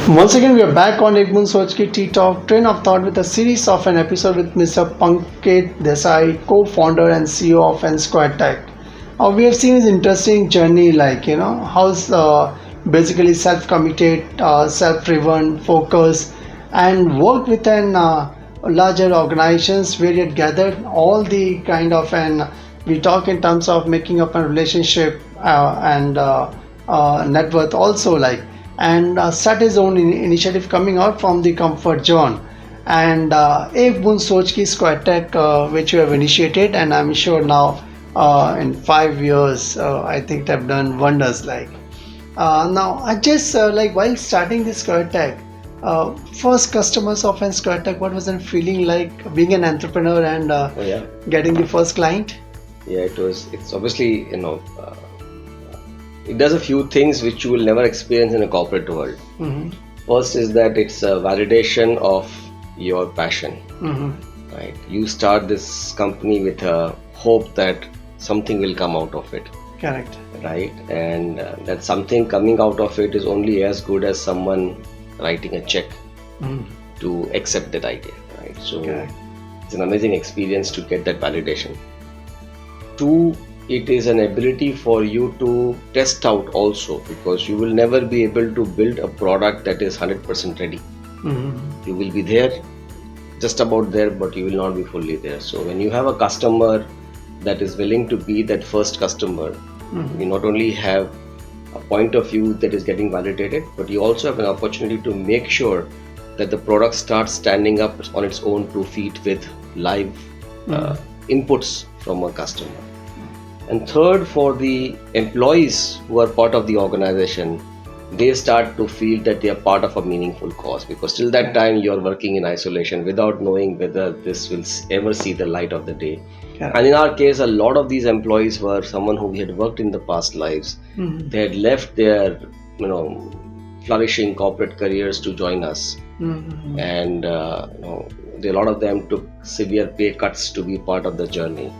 Once again, we are back on Egmont Sochki Tea Talk, Train of Thought with a series of an episode with Mr. Pankit Desai, co-founder and CEO of SEQURETEK. We have seen his interesting journey, how's basically self-committed, self-driven, focused, and worked within larger organizations where he had gathered all the kind of we talk in terms of making up a relationship and net worth also and start his own initiative coming out from the comfort zone and एक बूंद सोच की squad take which you have initiated, and I'm sure now in 5 years I think they've done wonders now I just while starting this squad tech first customers of an squad tech, what was the feeling like being an entrepreneur and getting the first client? It's obviously it does a few things which you will never experience in a corporate world. First is that it's a validation of your passion, right? You start this company with a hope that something will come out of it. Correct. Right? And that something coming out of it is only as good as someone writing a check to accept that idea, right? So it's an amazing experience to get that validation. Two, it is an ability for you to test out also, because you will never be able to build a product that is 100% ready. You will be there, just about there, but you will not be fully there. So when you have a customer that is willing to be that first customer, you not only have a point of view that is getting validated, but you also have an opportunity to make sure that the product starts standing up on its own 2 feet with live inputs from a customer. And third, for the employees who are part of the organization, they start to feel that they are part of a meaningful cause, because till that time you are working in isolation without knowing whether this will ever see the light of the day. And in our case, a lot of these employees were someone who we had worked in the past lives. They had left their flourishing corporate careers to join us, and a lot of them took severe pay cuts to be part of the journey.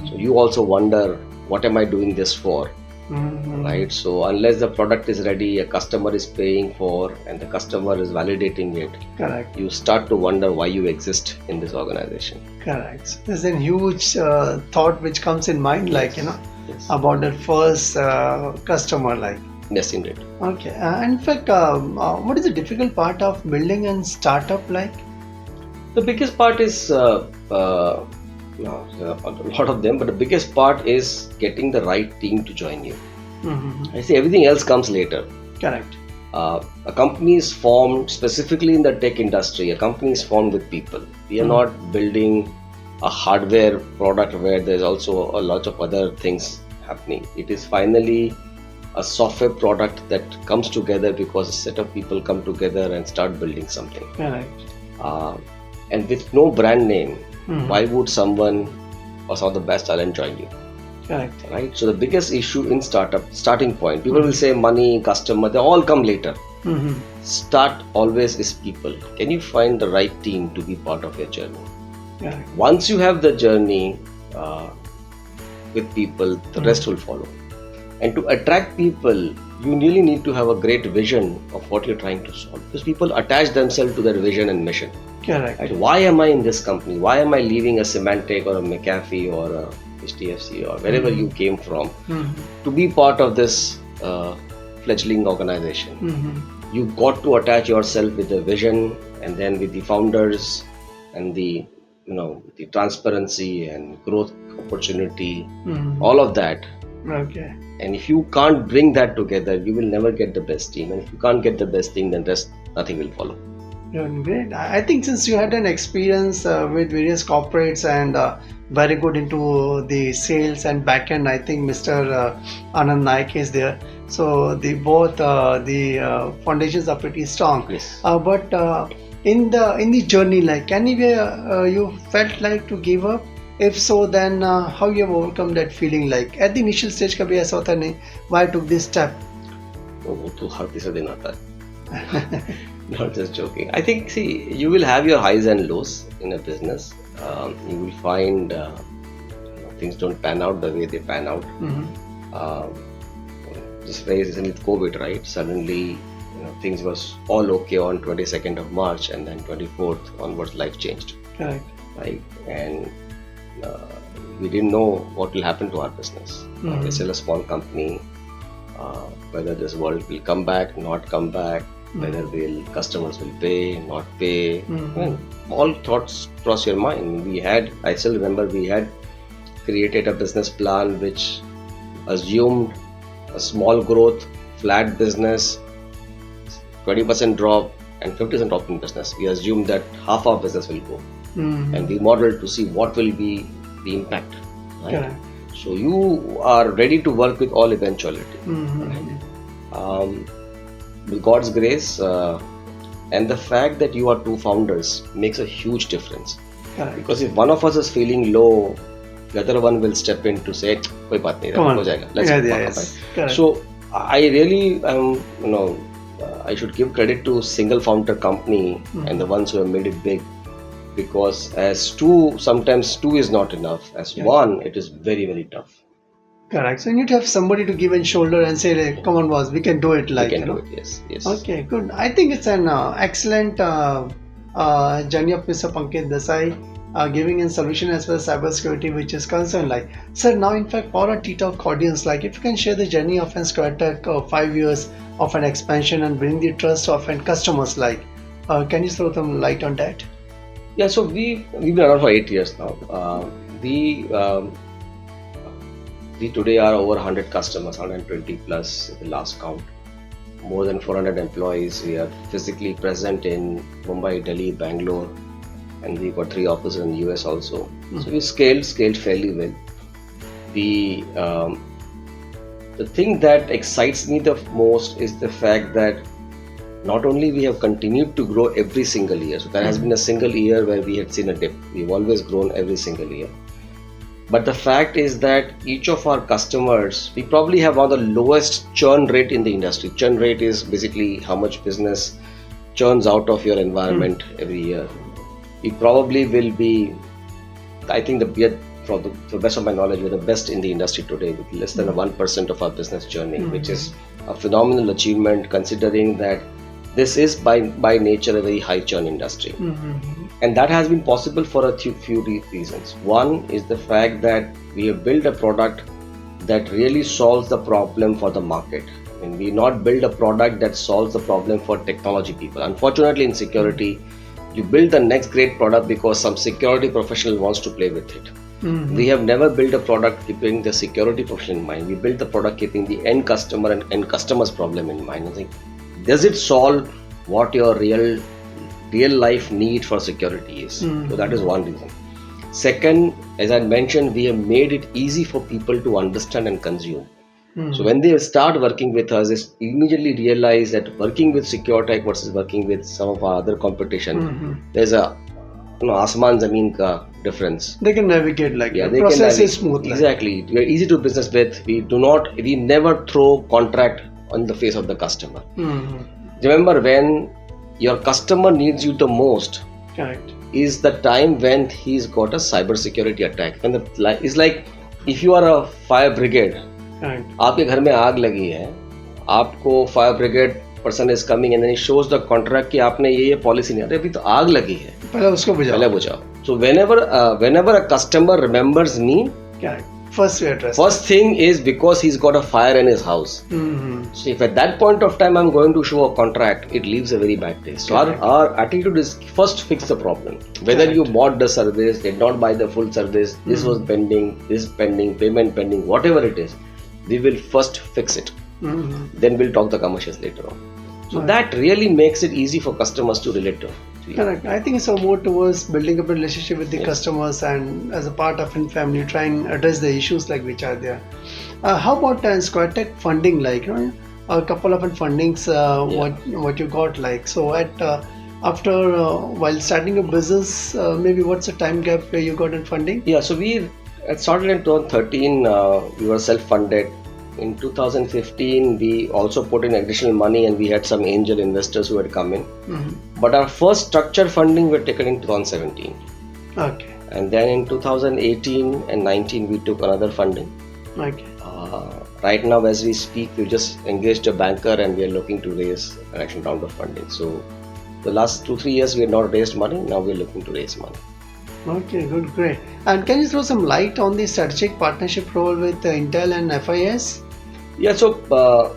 So you also wonder, what am I doing this for? Right? So unless the product is ready, a customer is paying for, and the customer is validating it, correct, you start to wonder why you exist in this organization. Correct. There's a huge thought which comes in mind, Yes. about that first customer, Yes, indeed. Okay. In fact, what is the difficult part of building a startup like? The biggest part is a lot of them, but the biggest part is getting the right team to join you. I say everything else comes later. Correct. A company is formed, specifically in the tech industry, a company is formed with people. We are not building a hardware product where there's also a lot of other things happening. It is finally a software product that comes together because a set of people come together and start building something. Correct. And with no brand name, why would someone or some of the best talent join you? Correct. Right? So the biggest issue in starting point, people will say money, customer, they all come later. Start always is people. Can you find the right team to be part of your journey? Correct. Once you have the journey with people, the rest will follow. And to attract people, you really need to have a great vision of what you're trying to solve, because people attach themselves to their vision and mission. Correct. Right? Why am I in this company? Why am I leaving a Symantec or a McAfee or a HDFC or wherever you came from to be part of this fledgling organization? You got to attach yourself with the vision, and then with the founders and the transparency and growth opportunity, all of that. Okay. And if you can't bring that together, you will never get the best team. And if you can't get the best team, then nothing will follow. Great. I think since you had an experience with various corporates and very good into the sales and backend, I think Mr. Anand Naik is there. So both the foundations are pretty strong. Yes. But in the journey, can you felt like to give up? If so, then how you have overcome that feeling? At the initial stage, kabhi aisa hota nahi, why I took this step? वो तो हर तीसरे दिन आता है. Not just joking. I think, see, you will have your highs and lows in a business. You will find things don't pan out the way they pan out. This phase is with COVID, right? Suddenly things was all okay on 22nd of March, and then 24th onwards life changed. Correct. Right, and we didn't know what will happen to our business. We're still a small company. Whether this world will come back, not come back, whether customers will pay, not pay. All thoughts cross your mind. I still remember we had created a business plan which assumed a small growth, flat business, 20% drop and 50% drop in business. We assumed that half our business will go, and we modeled to see what will be the impact. Right? Correct. So you are ready to work with all eventuality. With God's grace and the fact that you are two founders makes a huge difference. Correct. Because if one of us is feeling low, the other one will step in to say, "Koi baat nahi, ho jayega. Let's yes. Correct. So I really, I should give credit to single founder company and the ones who have made it big. Because as two, sometimes two is not enough. As one, it is very, very tough. Correct. So you need to have somebody to give a shoulder and say, like, "Come on, boss, we can do it." We can do it. Yes. Okay, good. I think it's an excellent journey of Mr. Pankit Desai, giving a solution as far as cybersecurity which is concerned. Like, sir, now in fact for our T-Talk audience, like, if you can share the journey of SEQURETEK 5 years of an expansion and bring the trust of an customers, like, can you throw some light on that? Yeah, so we've been around for 8 years now. We today are over 100 customers, 120 plus the last count. More than 400 employees. We are physically present in Mumbai, Delhi, Bangalore, and we've got 3 offices in the US also. So we scaled fairly well. The thing that excites me the most is the fact that not only we have continued to grow every single year. So there has been a single year where we had seen a dip. We've always grown every single year. But the fact is that each of our customers, we probably have one of the lowest churn rate in the industry. Churn rate is basically how much business churns out of your environment every year. We probably will be, I think, to the best of my knowledge, we're the best in the industry today with less than 1% of our business churning, which is a phenomenal achievement considering that this is by nature a very high churn industry. And that has been possible for a few reasons. One is the fact that we have built a product that really solves the problem for the market. And we not build a product that solves the problem for technology people. Unfortunately, in security, you build the next great product because some security professional wants to play with it. We have never built a product keeping the security professional in mind. We built the product keeping the end customer and end customer's problem in mind. I think, does it solve what your real life need for security is? So that is one reason. Second, as I mentioned, we have made it easy for people to understand and consume. So when they start working with us, they immediately realize that working with SEQURETEK versus working with some of our other competition, there's a Asman Zameen ka difference. They can navigate the process is smooth. Exactly. We are easy to business with. We never throw contract on the face of the customer. Remember, when your customer needs you the most, correct, is the time when he's got a cyber security attack. It's like if you are a fire brigade, आपके घर में आग लगी है, आपको fire brigade person is coming and then he shows the contract कि आपने ये policy नहीं, अरे अभी तो आग लगी है, पहले उसको बुझाओ. So whenever a customer remembers me, correct, first we address. First thing is because he's got a fire in his house. So if at that point of time I'm going to show a contract, it leaves a very bad taste. So our attitude is first fix the problem. Whether you bought the service, did not buy the full service, this was pending, this pending, payment pending, whatever it is, we will first fix it. Then we'll talk the commercials later on. So that really makes it easy for customers to relate to. Correct. I think it's more towards building up a relationship with the customers, and as a part of a family, try and address the issues which are there. How about SEQURETEK funding? A couple of fundings. What you got So after while starting a business, maybe what's the time gap where you got in funding? Yeah. So we started in 2013. We were self-funded. In 2015, we also put in additional money and we had some angel investors who had come in. But our first structure funding were taken in 2017. Okay. And then in 2018 and 19, we took another funding. Okay. right now as we speak, we just engaged a banker and we are looking to raise an action round of funding. So the last 2 3 years we have not raised money. Now we are looking to raise money. Okay, good, great. And can you throw some light on the strategic partnership role with Intel and FIS? Yeah. So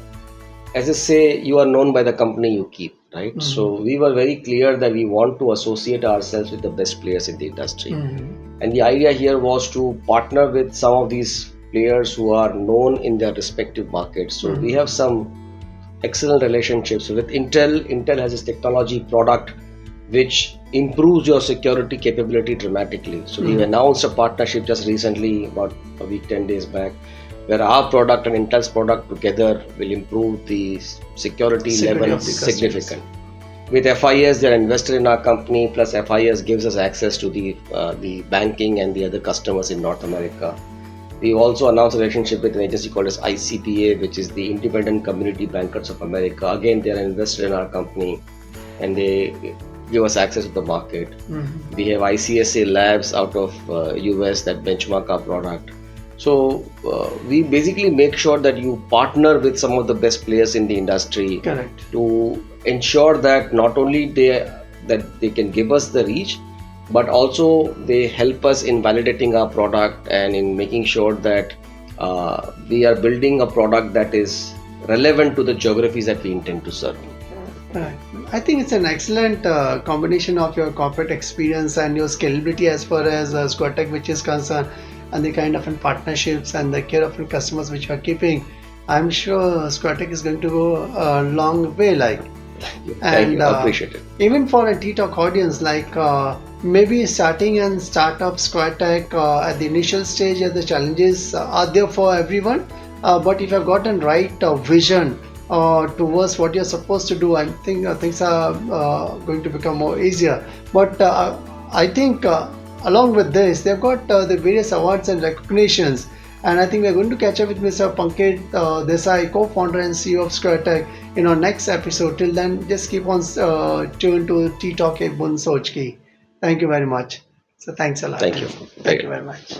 as I say, you are known by the company you keep, right? So we were very clear that we want to associate ourselves with the best players in the industry. And the idea here was to partner with some of these players who are known in their respective markets. So we have some excellent relationships with Intel. Intel has this technology product which improves your security capability dramatically. So we've announced a partnership just recently, about a week, 10 days back, where our product and Intel's product together will improve the security level of the customers. significant. With FIS, they're invested in our company, plus FIS gives us access to the banking and the other customers in North America. We also announced a relationship with an agency called as ICPA, which is the Independent Community Bankers of America. Again, they are invested in our company and they give us access to the market. We have ICSA labs out of US that benchmark our product. So we basically make sure that you partner with some of the best players in the industry. Correct. To ensure that not only they can give us the reach, but also they help us in validating our product and in making sure that we are building a product that is relevant to the geographies that we intend to serve. Right. I think it's an excellent combination of your corporate experience and your scalability as far as SEQURETEK which is concerned, and the kind of partnerships and the care of customers which you are keeping. I'm sure SEQURETEK is going to go a long way, like. Thank you. I appreciate it. Even for a T-Talk audience, like maybe starting and startup SEQURETEK at the initial stage, the challenges are there for everyone. But if you've gotten right vision towards what you're supposed to do, I think things are going to become more easier. But I think along with this, they've got the various awards and recognitions. And I think we're going to catch up with Mr. Pankit Desai, co-founder and CEO of SEQURETEK, in our next episode. Till then, just keep on tuned to T-Talk Soch ki. Thank you very much. So thanks a lot. Thank you. Thank you very much.